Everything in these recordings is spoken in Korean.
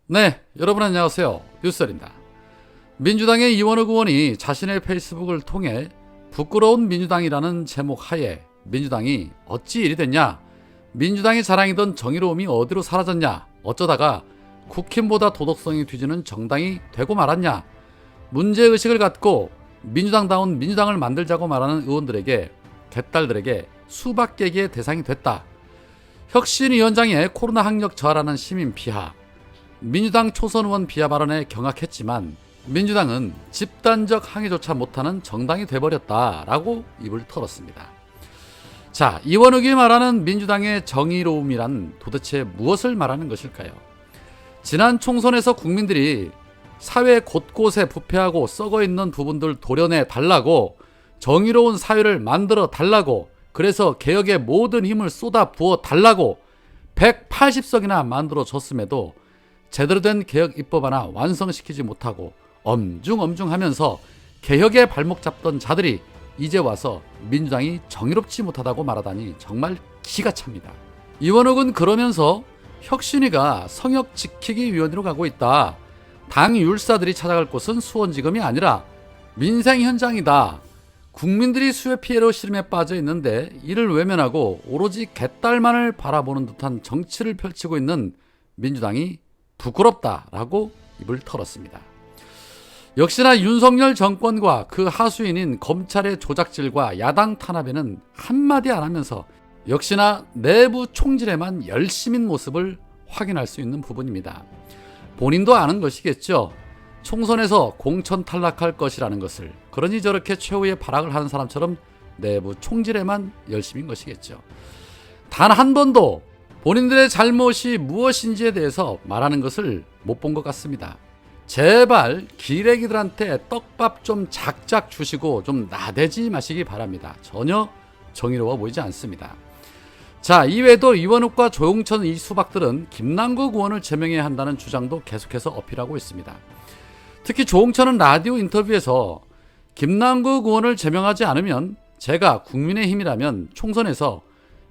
네, 여러분 안녕하세요. 뉴스입니다. 민주당의 이원욱 의원이 자신의 페이스북을 통해 부끄러운 민주당이라는 제목 하에 민주당이 어찌 이리 됐냐, 민주당이 자랑이던 정의로움이 어디로 사라졌냐, 어쩌다가 국힘보다 도덕성이 뒤지는 정당이 되고 말았냐, 문제의식을 갖고 민주당다운 민주당을 만들자고 말하는 의원들에게, 개딸들에게 수박 깨기의 대상이 됐다. 혁신위원장의 코로나 학력 저하라는 시민 비하, 민주당 초선 의원 비하 발언에 경악했지만 민주당은 집단적 항의조차 못하는 정당이 돼버렸다라고 입을 털었습니다. 자, 이원욱이 말하는 민주당의 정의로움이란 도대체 무엇을 말하는 것일까요? 지난 총선에서 국민들이 사회 곳곳에 부패하고 썩어있는 부분들 도려내 달라고, 정의로운 사회를 만들어 달라고, 그래서 개혁의 모든 힘을 쏟아 부어 달라고 180석이나 만들어 줬음에도 제대로 된 개혁 입법 하나 완성시키지 못하고 엄중하면서 개혁에 발목 잡던 자들이 이제 와서 민주당이 정의롭지 못하다고 말하다니 정말 기가 찹니다. 이원욱은 그러면서 혁신위가 성역 지키기 위원회로 가고 있다. 당 율사들이 찾아갈 곳은 수원지검이 아니라 민생 현장이다. 국민들이 수해 피해로 시름에 빠져 있는데 이를 외면하고 오로지 개딸만을 바라보는 듯한 정치를 펼치고 있는 민주당이 부끄럽다라고 입을 털었습니다. 역시나 윤석열 정권과 그 하수인인 검찰의 조작질과 야당 탄압에는 한마디 안 하면서 역시나 내부 총질에만 열심인 모습을 확인할 수 있는 부분입니다. 본인도 아는 것이겠죠. 총선에서 공천 탈락할 것이라는 것을. 그러니 저렇게 최후의 발악을 하는 사람처럼 내부 총질에만 열심인 것이겠죠. 단 한 번도 본인들의 잘못이 무엇인지에 대해서 말하는 것을 못 본 것 같습니다. 제발 기레기들한테 떡밥 좀 작작 주시고 좀 나대지 마시기 바랍니다. 전혀 정의로워 보이지 않습니다. 자, 이외에도 이원욱과 조용천 이 수박들은 김남국 의원을 제명해야 한다는 주장도 계속해서 어필하고 있습니다. 특히 조홍천은 라디오 인터뷰에서 김남국 의원을 제명하지 않으면 제가 국민의힘이라면 총선에서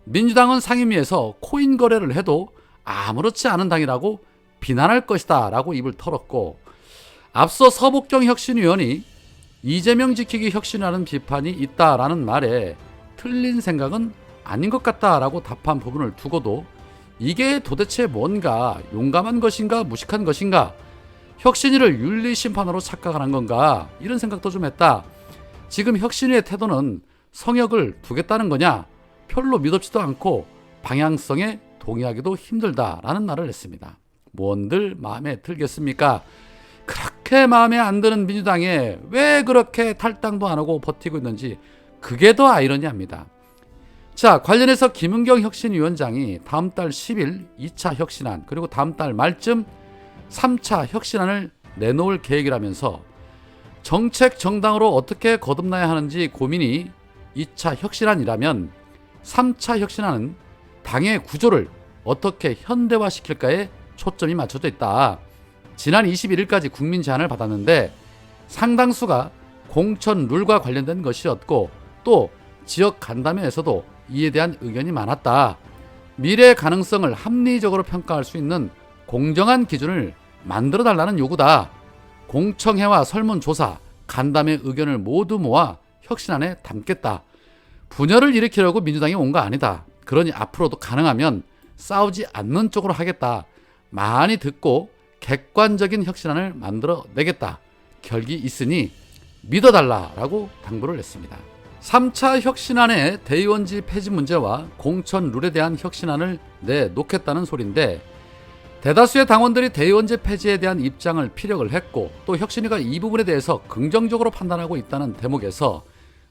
민주당은 상임위에서 코인 거래를 해도 아무렇지 않은 당이라고 비난할 것이다 라고 입을 털었고, 앞서 서복경 혁신위원이 이재명 지키기 혁신이라는 비판이 있다라는 말에 틀린 생각은 아닌 것 같다라고 답한 부분을 두고도 이게 도대체 뭔가, 용감한 것인가 무식한 것인가, 혁신위를 윤리심판으로 착각하는 건가, 이런 생각도 좀 했다. 지금 혁신위의 태도는 성역을 두겠다는 거냐, 별로 믿었지도 않고 방향성에 동의하기도 힘들다라는 말을 했습니다. 뭔들 마음에 들겠습니까? 그렇게 마음에 안 드는 민주당에 왜 그렇게 탈당도 안 하고 버티고 있는지 그게 더 아이러니합니다. 자, 관련해서 김은경 혁신위원장이 다음 달 10일 2차 혁신안, 그리고 다음 달 말쯤 3차 혁신안을 내놓을 계획이라면서 정책 정당으로 어떻게 거듭나야 하는지 고민이 2차 혁신안이라면 3차 혁신안은 당의 구조를 어떻게 현대화시킬까에 초점이 맞춰져 있다. 지난 21일까지 국민 제안을 받았는데 상당수가 공천 룰과 관련된 것이었고, 또 지역 간담회에서도 이에 대한 의견이 많았다. 미래의 가능성을 합리적으로 평가할 수 있는 공정한 기준을 만들어달라는 요구다. 공청회와 설문조사, 간담회 의견을 모두 모아 혁신안에 담겠다. 분열을 일으키려고 민주당이 온 거 아니다. 그러니 앞으로도 가능하면 싸우지 않는 쪽으로 하겠다. 많이 듣고 객관적인 혁신안을 만들어내겠다. 결기 있으니 믿어달라라고 당부를 했습니다. 3차 혁신안의 대의원지 폐지 문제와 공천 룰에 대한 혁신안을 내놓겠다는 소리인데, 대다수의 당원들이 대의원제 폐지에 대한 입장을 피력을 했고, 또 혁신위가 이 부분에 대해서 긍정적으로 판단하고 있다는 대목에서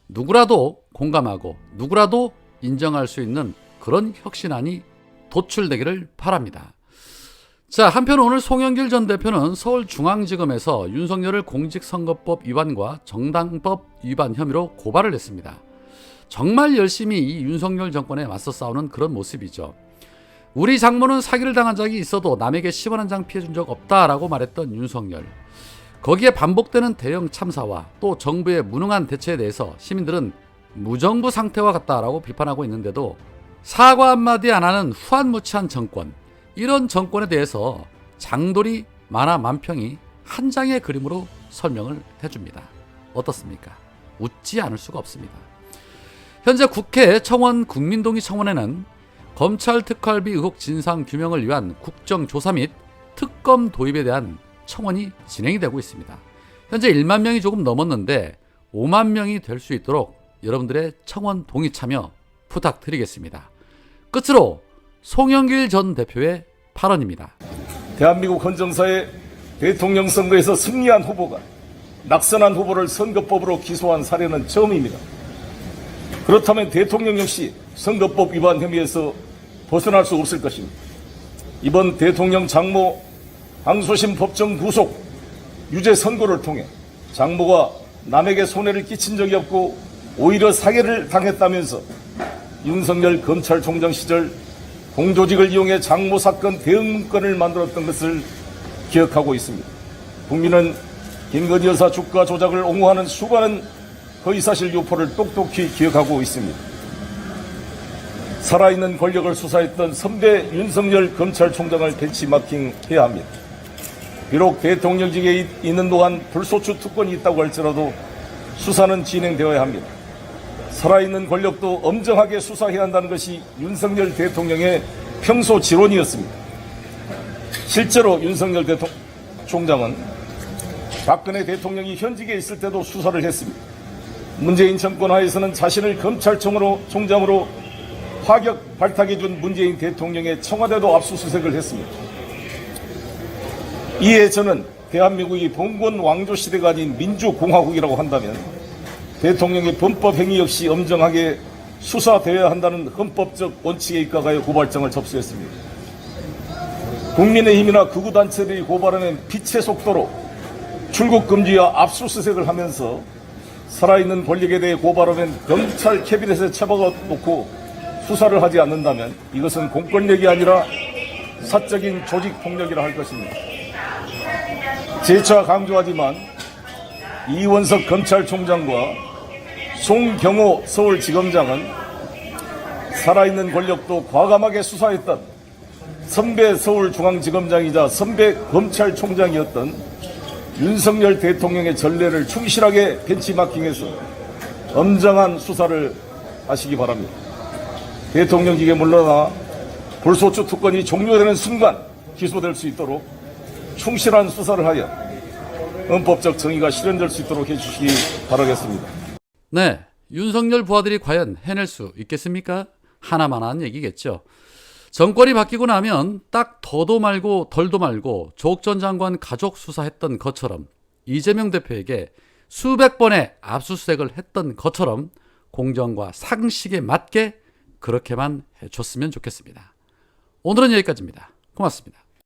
누구라도 공감하고 누구라도 인정할 수 있는 그런 혁신안이 도출되기를 바랍니다. 자, 한편 오늘 송영길 전 대표는 서울중앙지검에서 윤석열을 공직선거법 위반과 정당법 위반 혐의로 고발을 했습니다. 정말 열심히 이 윤석열 정권에 맞서 싸우는 그런 모습이죠. 우리 장모는 사기를 당한 적이 있어도 남에게 10원 한 장 피해준 적 없다라고 말했던 윤석열. 거기에 반복되는 대형 참사와 또 정부의 무능한 대처에 대해서 시민들은 무정부 상태와 같다라고 비판하고 있는데도 사과 한마디 안 하는 후한무치한 정권, 이런 정권에 대해서 장돌이 만화 만평이 한 장의 그림으로 설명을 해줍니다. 어떻습니까? 웃지 않을 수가 없습니다. 현재 국회 청원 국민동의 청원에는 검찰 특활비 의혹 진상 규명을 위한 국정조사 및 특검 도입에 대한 청원이 진행이 되고 있습니다. 현재 1만 명이 조금 넘었는데 5만 명이 될 수 있도록 여러분들의 청원 동의 참여 부탁드리겠습니다. 끝으로 송영길 전 대표의 발언입니다. 대한민국 헌정사의 대통령 선거에서 승리한 후보가 낙선한 후보를 선거법으로 기소한 사례는 처음입니다. 그렇다면 대통령 역시 선거법 위반 혐의에서 벗어날 수 없을 것입니다. 이번 대통령 장모 항소심 법정 구속 유죄 선고를 통해 장모가 남에게 손해를 끼친 적이 없고 오히려 사기를 당했다면서 윤석열 검찰총장 시절 공조직을 이용해 장모 사건 대응 문건을 만들었던 것을 기억하고 있습니다. 국민은 김건희 여사 주가 조작을 옹호하는 수많은 허위사실 유포를 똑똑히 기억하고 있습니다. 살아있는 권력을 수사했던 선배 윤석열 검찰총장을 벤치마킹해야 합니다. 비록 대통령직에 있는 동안 불소추 특권이 있다고 할지라도 수사는 진행되어야 합니다. 살아있는 권력도 엄정하게 수사해야 한다는 것이 윤석열 대통령의 평소 지론이었습니다. 실제로 윤석열 총장은 박근혜 대통령이 현직에 있을 때도 수사를 했습니다. 문재인 정권 하에서는 자신을 검찰총장으로 파격 발탁해준 문재인 대통령의 청와대도 압수수색을 했습니다. 이에 저는 대한민국이 봉건 왕조 시대가 아닌 민주공화국이라고 한다면 대통령의 범법 행위 역시 엄정하게 수사되어야 한다는 헌법적 원칙에 입각하여 고발장을 접수했습니다. 국민의힘이나 극우단체들이 고발하는 빛의 속도로 출국 금지와 압수수색을 하면서 살아있는 권력에 대해 고발하면 검찰 캐비넷에 처박아 놓고 수사를 하지 않는다면 이것은 공권력이 아니라 사적인 조직폭력이라 할 것입니다. 재차 강조하지만 이원석 검찰총장과 송경호 서울지검장은 살아있는 권력도 과감하게 수사했던 선배 서울중앙지검장이자 선배 검찰총장이었던 윤석열 대통령의 전례를 충실하게 벤치마킹해서 엄정한 수사를 하시기 바랍니다. 대통령직에 물러나 불소추 특권이 종료되는 순간 기소될 수 있도록 충실한 수사를 하여 헌법적 정의가 실현될 수 있도록 해주시기 바라겠습니다. 네, 윤석열 부하들이 과연 해낼 수 있겠습니까? 하나만한 얘기겠죠. 정권이 바뀌고 나면 딱 더도 말고 덜도 말고 조국 전 장관 가족 수사했던 것처럼 이재명 대표에게 수백 번의 압수수색을 했던 것처럼 공정과 상식에 맞게 그렇게만 해줬으면 좋겠습니다. 오늘은 여기까지입니다. 고맙습니다.